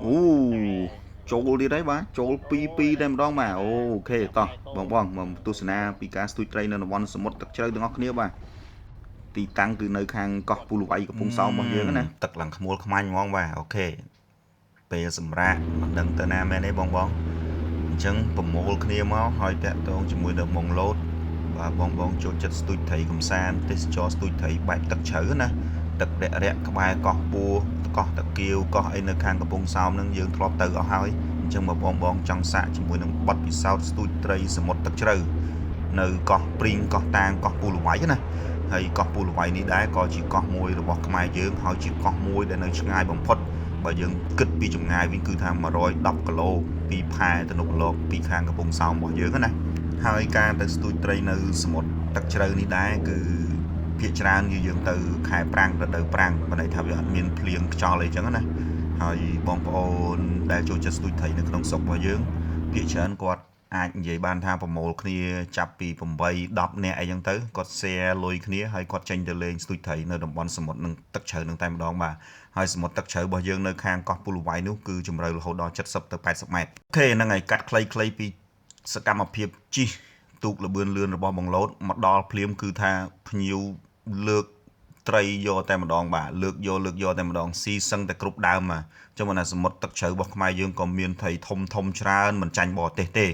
អូចូលទៀតហើយបាទចូល2តែម្ដងបាទអូខេតោះបងមកទស្សនាពីការស្ទូចត្រីនៅតំបន់សមុទ្រទឹកជ្រៅទាំងអស់គ្នាបាទទីតាំងគឺនៅខាងកោះពូលវៃកំពង់សោមរបស់យើងណាទឹកឡើងខ្មួលខ្មាញ់ហ្មងបាទអូខេពេលសម្រាប់មិនដឹងទៅណាមែនទេបងអញ្ចឹងប្រមូលគ្នាមកហើយតាក់ទងជាមួយនៅម៉ុងឡូតបាទបងចូលចិត្តស្ទូចត្រីកំសាន្តទេសចរស្ទូចត្រីបែបទឹកជ្រៅណាទឹករាក់ក្បែរកោះពួរកោះតាគៀវកោះអីនៅខាងកំពង់សោមហ្នឹងយើងធ្លាប់ទៅអស់ហើយអញ្ចឹងមកបងចង់សាកជាមួយនឹងបទពិសោធន៍ស្ទូចត្រីសមុទ្រទឹកជ្រៅនៅកោះព្រីងកោះតាងកោះពូលវៃណាហើយកោះពូលវៃនេះដែរក៏ជាកោះមួយរបស់ខ្មែរយើងហើយជាកោះមួយដែលនៅឆ្ងាយបំផុតបើយើងគិតពីចម្ងាយវិញគឺថា110គីឡូពីផែទៅនុកឡកពីខាងកំពង់សោមរបស់យើងណាហើយការទៅស្ទូចត្រីនៅសមុទ្រទឹកជ្រៅនេះដែរគឺភាគច្រើនយើងទៅខែប្រាំងរដូវប្រាំងបើន័យថាវាអត់មានភ្លៀងខ្យល់អីចឹងណាហើយបងប្អូនដែលចូលចិត្តស្ទូចត្រីនៅក្នុងស្រុករបស់យើងភាគច្រើនគាត់អាចនិយាយបានថាប្រមូលគ្នាចាប់ពី8 10នាក់អីចឹងទៅគាត់ share លុយគ្នាហើយគាត់ចេញទៅលេងស្ទូចត្រីនៅតំបន់សមុទ្រនឹងទឹកជ្រៅនឹងតែម្ដងបាទហើយសមុទ្រទឹកជ្រៅរបស់យើងនៅខាងកោះពូលវៃនោះគឺជម្រៅរហូតដល់70ទៅ80ម៉ែត្រអូខេហ្នឹងហើយកាត់ខ្លីៗពីសកម្មភាពជិះទូកលបឿនលឿនរបស់បងឡូតមកដល់ភ្លាមគឺថាភ្ញៀវលើកត្រីយកតែម្ដងបាទលើកយកតែម្ដងស៊ីសឹងតែគ្រប់ដើមបាទចុះមកណាសមុទ្រទឹកជ្រៅរបស់ខ្មែរយើងក៏មានត្រីធំច្រើនមិនចាញ់បរទេសទេ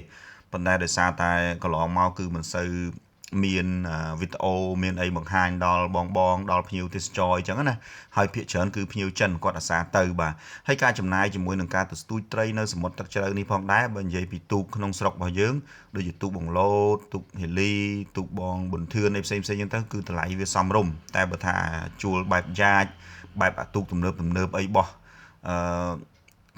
ប៉ុន្តែដោយសារតែកន្លងមកគឺមិនសូវមានវីដេអូមានអីបង្ហាញដល់បងដល់ភ្ញៀវទេសចរអញ្ចឹងណាហើយភាគច្រើនគឺភ្ញៀវចិនគាត់អាសាទៅបាទហើយការចំណាយជាមួយនឹងការទៅស្ទូចត្រីនៅសមុទ្រទឹកជ្រៅនេះផងដែរបើនិយាយពីទូកក្នុងស្រុករបស់យើងដូចជាទូកបងឡូតទូកហេលីទូកបងប៊ុនធឿនអីផ្សេងអញ្ចឹងទៅគឺតម្លៃវាសមរម្យតែបើថាជួលបែបយ៉ាចបែបអាទូកទំនើបអីបោះ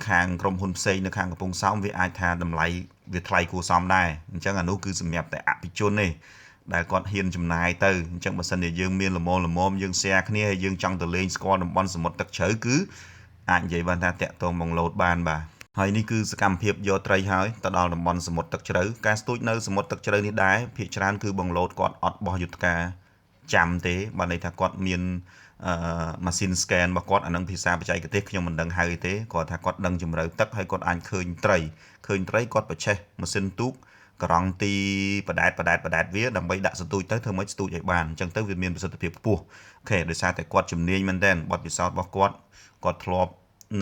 ខាងក្រុមហ៊ុនផ្សេងនៅខាងកំពង់សោមវាអាចថាតម្លៃវាថ្លៃគួរសមដែរអញ្ចឹងអានោះគឺសម្រាប់តែអភិជនទេដែលគាត់ហ៊ានចំណាយទៅអញ្ចឹងបើសិនជាយើងមានល្មមយើង share គ្នាហើយយើងចង់ទៅលេងស្គាល់តំបន់សមុទ្រទឹកជ្រៅគឺអាចនិយាយបានថាតាក់ទងមកឡូតបានបាទហើយនេះគឺសកម្មភាពយកត្រីហើយទៅដល់តំបន់សមុទ្រទឹកជ្រៅការស្ទូចនៅសមុទ្រទឹកជ្រៅនេះដែរភាគច្រើនគឺបងឡូតគាត់អត់បោះយុទ្ធការចាំទេបើន័យថាគាត់មានម៉ាស៊ីន scan របស់គាត់អានឹងភាសាបច្ចេកទេសខ្ញុំមិនដឹងហៅទេគាត់ថាគាត់ដឹងជម្រៅទឹកហើយគាត់អាចឃើញត្រីគាត់បច្ឆេះម៉ាស៊ីនទូកក្រង់ទីបដែតវាដើម្បីដាក់សន្ទូចទៅធ្វើម៉េចស្ទូចឲ្យបានអញ្ចឹងទៅវាមានប្រសិទ្ធភាពខ្ពស់អូខេដោយសារតែគាត់ជំនាញមែនទែនបទពិសោធន៍របស់គាត់ធ្លាប់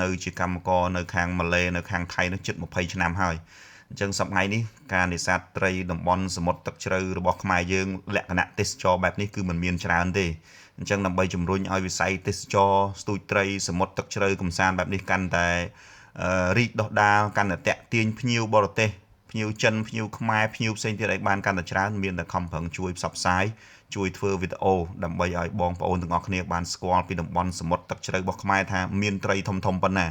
នៅជាកម្មករនៅខាងម៉ាឡេនៅខាងថៃនោះជិត20ឆ្នាំហើយអញ្ចឹងសប្តាហ៍នេះការនេសាទត្រីតំបន់សមុទ្រទឹកជ្រៅរបស់ខ្មែរយើងលក្ខណៈទេសចរបែបនេះគឺមិនមានច្រើនទេអញ្ចឹងដើម្បីជំរុញឲ្យវិស័យទេសចរស្ទូចត្រីសមុទ្រទឹកជ្រៅកំសាន្តបែបនេះកាន់តែរីកដុះដាលកាន់តែតាក់ទាញភ្ញៀវបរទេសភ្ញៀវចិនភ្ញៀវខ្មែរភ្ញៀវផ្សេងទៀតឲ្យបានកាន់តែច្រើនមានតែខំប្រឹងជួយផ្សព្វផ្សាយជួយធ្វើវីដេអូដើម្បីឲ្យបងប្អូនទាំងអស់គ្នាបានស្គាល់ពីតំបន់សមុទ្រទឹកជ្រៅរបស់ខ្មែរថាមានត្រីធំប៉ុណ្ណា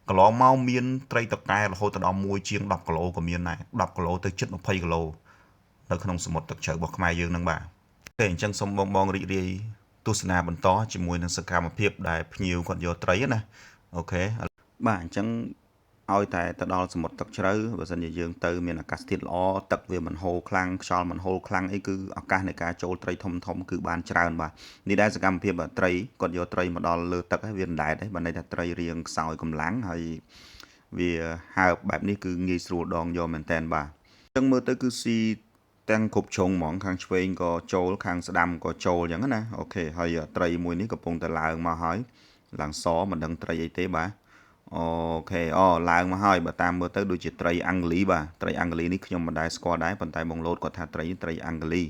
កន្លងមកមានត្រីតកែរហូតដល់មួយជាង10គីឡូក៏មានដែរ10គីឡូទៅជិត20គីឡូនៅក្នុងសមុទ្រទឹកជ្រៅរបស់ខ្មែរយើងហ្នឹងបាទតែអញ្ចឹងសូមបងរីករាយទស្សនាបន្តជាមួយនឹងសកម្មភាពដែលភ្ញៀវគាត់យកត្រីណាអូខេបាទអញ្ចឹងឲ្យតែទៅដល់សមុទ្រទឹកជ្រៅបើសិនជាយើងទៅមានអាកាសធាតុល្អទឹកវាមិនហូរខ្លាំងខ្យល់មិនហូរខ្លាំងអីគឺឱកាសនៃការចូលត្រីធំគឺបានច្រើនបាទនេះដែរសកម្មភាពត្រីគាត់យកត្រីមកដល់លើទឹកហើយវាអណ្ដែតហើយបើន័យថាត្រីរៀងខ្សោយកម្លាំងហើយវាហើបបែបនេះគឺងាយស្រួលដងយកមែនតែនបាទអញ្ចឹងមើលទៅគឺស៊ីទាំងគ្រប់ជ្រុងហ្មងខាងឆ្វេងក៏ចូលខាងស្ដាំក៏ចូលអញ្ចឹងណាអូខេហើយត្រីមួយនេះកំពុងតែឡើងមកហើយឡើងសមិនដឹងត្រីអីទេបាទអូខេឡើងមកហើយបើតាមមើលទៅដូចជាត្រីអង់គ្លីបាទត្រីអង់គ្លីនេះខ្ញុំមិនដែលស្គាល់ដែរប៉ុន្តែបងឡូតគាត់ថាត្រីអង់គ្លី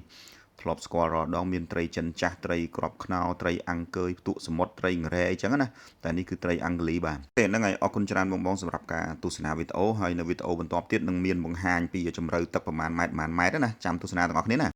ធ្លាប់ស្គាល់រាល់ដងមានត្រីចិនចាស់ត្រីក្របខ្នោត្រីអង្គើយផ្ទក់សមុទ្រត្រីងរ៉ែអីចឹងណាតែនេះគឺត្រីអង់គ្លីបាទទេហ្នឹងហើយអរគុណច្រើនបងសម្រាប់ការទស្សនាវីដេអូហើយនៅវីដេអូបន្ទាប់ទៀតនឹងមានបង្ហាញពីជម្រៅទឹកប្រមាណម៉ែត្រណាចាំទស្សនាទាំងអស់គ្នាណា